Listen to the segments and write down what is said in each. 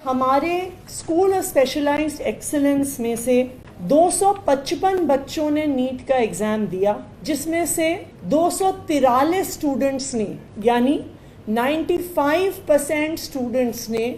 हमारे school of specialised excellence में से 255 बच्चों ने नीट का एग्जाम दिया, जिसमें से 243 स्टूडेंट्स ने यानी 95% स्टूडेंट्स ने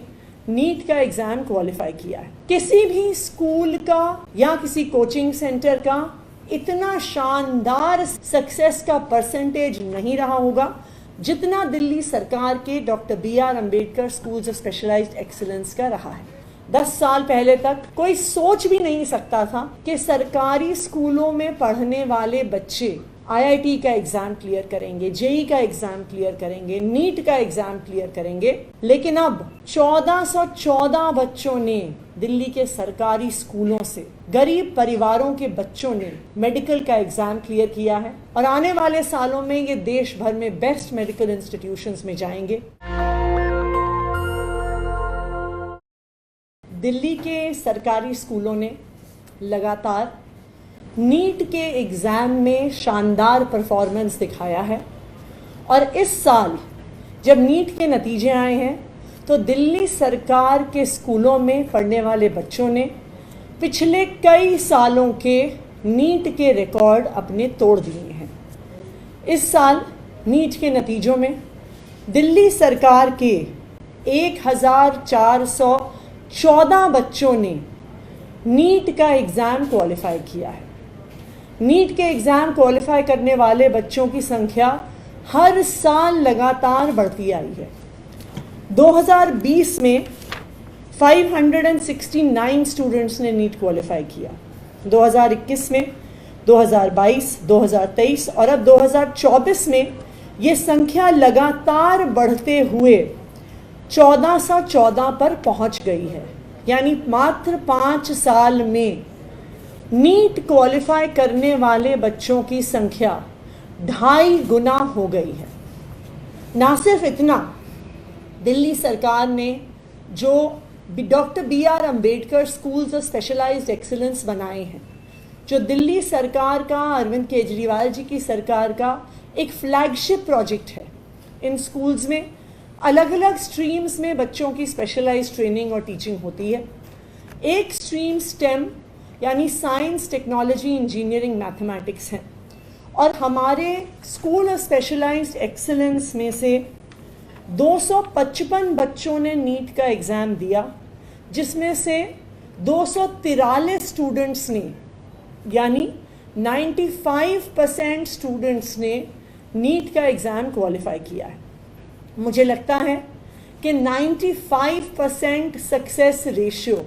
नीट का एग्जाम क्वालिफाई किया है। किसी भी स्कूल का या किसी कोचिंग सेंटर का इतना शानदार सक्सेस का परसेंटेज नहीं रहा होगा जितना दिल्ली सरकार के doctor BR Ambedkar schools of specialised excellence का रहा है। 10 साल पहले तक कोई सोच भी नहीं सकता था कि सरकारी स्कूलों में पढ़ने वाले बच्चे IIT का एग्जाम क्लियर करेंगे, JEE का एग्जाम क्लियर करेंगे, नीट का एग्जाम क्लियर करेंगे। लेकिन अब 1414 बच्चों ने दिल्ली के सरकारी स्कूलों से, गरीब परिवारों के बच्चों ने मेडिकल का एग्जाम क्लियर किया है और आने वाले सालों में ये देश भर में बेस्ट मेडिकल इंस्टीट्यूशंस में जाएंगे। दिल्ली के सरकारी स्कूलों ने लगातार नीट के एग्ज़ाम में शानदार परफॉर्मेंस दिखाया है और इस साल जब नीट के नतीजे आए हैं तो दिल्ली सरकार के स्कूलों में पढ़ने वाले बच्चों ने पिछले कई सालों के नीट के रिकॉर्ड अपने तोड़ दिए हैं। इस साल नीट के नतीजों में दिल्ली सरकार के 1414 बच्चों ने नीट का एग्ज़ाम क्वालिफाई किया है। नीट के एग्ज़ाम क्वालिफाई करने वाले बच्चों की संख्या हर साल लगातार बढ़ती आई है। 2020 में 569 स्टूडेंट्स ने नीट क्वालिफाई किया, 2021 में, 2022, 2023 और अब 2024 में ये संख्या लगातार बढ़ते हुए 1414 पर पहुंच गई है। यानी मात्र 5 साल में नीट क्वालिफाई करने वाले बच्चों की संख्या 2.5 गुना हो गई है। ना सिर्फ इतना, दिल्ली सरकार ने जो doctor BR Ambedkar schools of specialised excellence बनाए हैं, जो दिल्ली सरकार का, अरविंद केजरीवाल जी की सरकार का एक फ्लैगशिप प्रोजेक्ट है। इन स्कूल्स में अलग अलग स्ट्रीम्स में बच्चों की स्पेशलाइज्ड ट्रेनिंग और टीचिंग होती है। एक स्ट्रीम STEM यानी साइंस, टेक्नोलॉजी, इंजीनियरिंग, मैथमेटिक्स है और हमारे स्कूल ऑफ स्पेशलाइज्ड एक्सीलेंस में से 255 बच्चों ने नीट का एग्ज़ाम दिया, जिसमें से 243 स्टूडेंट्स ने यानी 95% स्टूडेंट्स ने नीट का एग्ज़ाम क्वालिफाई किया है। मुझे लगता है कि 95% सक्सेस रेशियो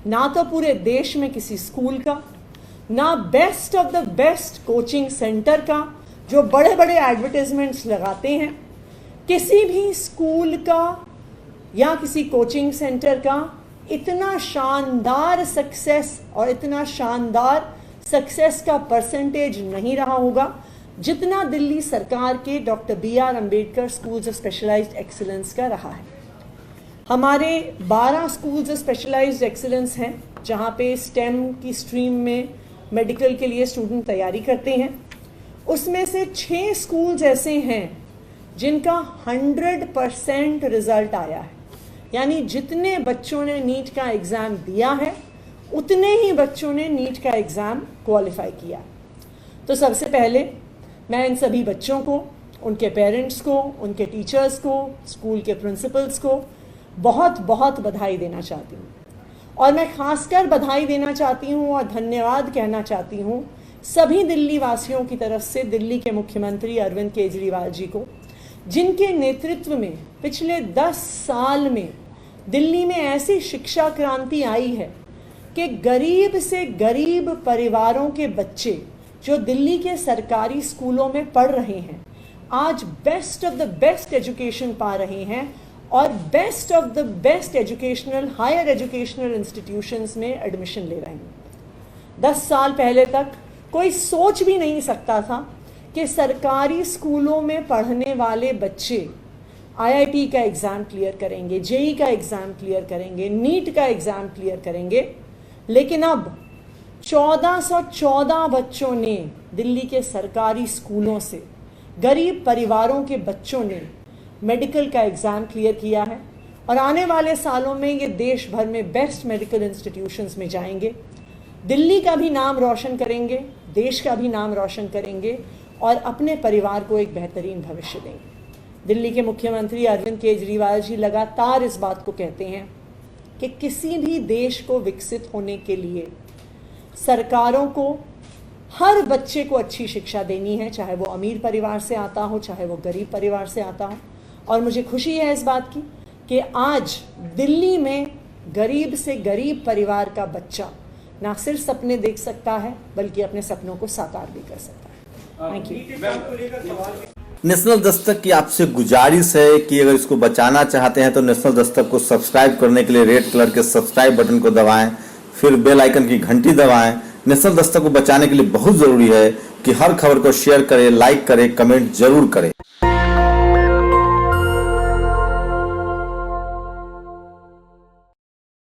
ना तो पूरे देश में किसी स्कूल का, ना best of the best coaching centre का जो बड़े बड़े एडवर्टाइजमेंट्स लगाते हैं, किसी भी स्कूल का या किसी कोचिंग सेंटर का इतना शानदार सक्सेस और इतना शानदार सक्सेस का परसेंटेज नहीं रहा होगा जितना दिल्ली सरकार के doctor BR Ambedkar schools of specialised excellence का रहा है। हमारे 12 स्कूल्स ऑफ स्पेशलाइज्ड एक्सीलेंस हैं जहाँ पे STEM की स्ट्रीम में मेडिकल के लिए स्टूडेंट तैयारी करते हैं। उसमें से 6 स्कूल्स ऐसे हैं जिनका 100% रिजल्ट आया है, यानी जितने बच्चों ने नीट का एग्ज़ाम दिया है उतने ही बच्चों ने नीट का एग्ज़ाम क्वालिफाई किया। तो सबसे पहले मैं इन सभी बच्चों को, उनके पेरेंट्स को, उनके टीचर्स को, स्कूल के प्रिंसिपल्स को बहुत बहुत बधाई देना चाहती हूँ और मैं खासकर बधाई देना चाहती हूँ और धन्यवाद कहना चाहती हूँ सभी दिल्ली वासियों की तरफ से दिल्ली के मुख्यमंत्री अरविंद केजरीवाल जी को, जिनके नेतृत्व में पिछले 10 साल में दिल्ली में ऐसी शिक्षा क्रांति आई है कि गरीब से गरीब परिवारों के बच्चे जो दिल्ली के सरकारी स्कूलों में पढ़ रहे हैं आज best of the best education पा रहे हैं और best of the best educational, higher educational institutions में एडमिशन ले रहे हैं। 10 साल पहले तक कोई सोच भी नहीं सकता था कि सरकारी स्कूलों में पढ़ने वाले बच्चे IIT का एग्ज़ाम क्लियर करेंगे, JEE का एग्ज़ाम क्लियर करेंगे, नीट का एग्ज़ाम क्लियर करेंगे। लेकिन अब 1414 बच्चों ने दिल्ली के सरकारी स्कूलों से, गरीब परिवारों के बच्चों ने मेडिकल का एग्ज़ाम क्लियर किया है और आने वाले सालों में ये देश भर में बेस्ट मेडिकल इंस्टीट्यूशंस में जाएंगे, दिल्ली का भी नाम रोशन करेंगे, देश का भी नाम रोशन करेंगे और अपने परिवार को एक बेहतरीन भविष्य देंगे। दिल्ली के मुख्यमंत्री अरविंद केजरीवाल जी लगातार इस बात को कहते हैं कि किसी भी देश को विकसित होने के लिए सरकारों को हर बच्चे को अच्छी शिक्षा देनी है, चाहे वो अमीर परिवार से आता हो, चाहे वो गरीब परिवार से आता हो। और मुझे खुशी है इस बात की कि आज दिल्ली में गरीब से गरीब परिवार का बच्चा ना सिर्फ सपने देख सकता है बल्कि अपने सपनों को साकार भी कर सकता है। Thank you. नेशनल दस्तक की आपसे गुजारिश है कि अगर इसको बचाना चाहते हैं तो नेशनल दस्तक को सब्सक्राइब करने के लिए रेड कलर के सब्सक्राइब बटन को दबाएं, फिर बेल आइकन की घंटी दबाएं। नेशनल दस्तक को बचाने के लिए बहुत जरूरी है कि हर खबर को शेयर करें, लाइक करें, कमेंट जरूर करें।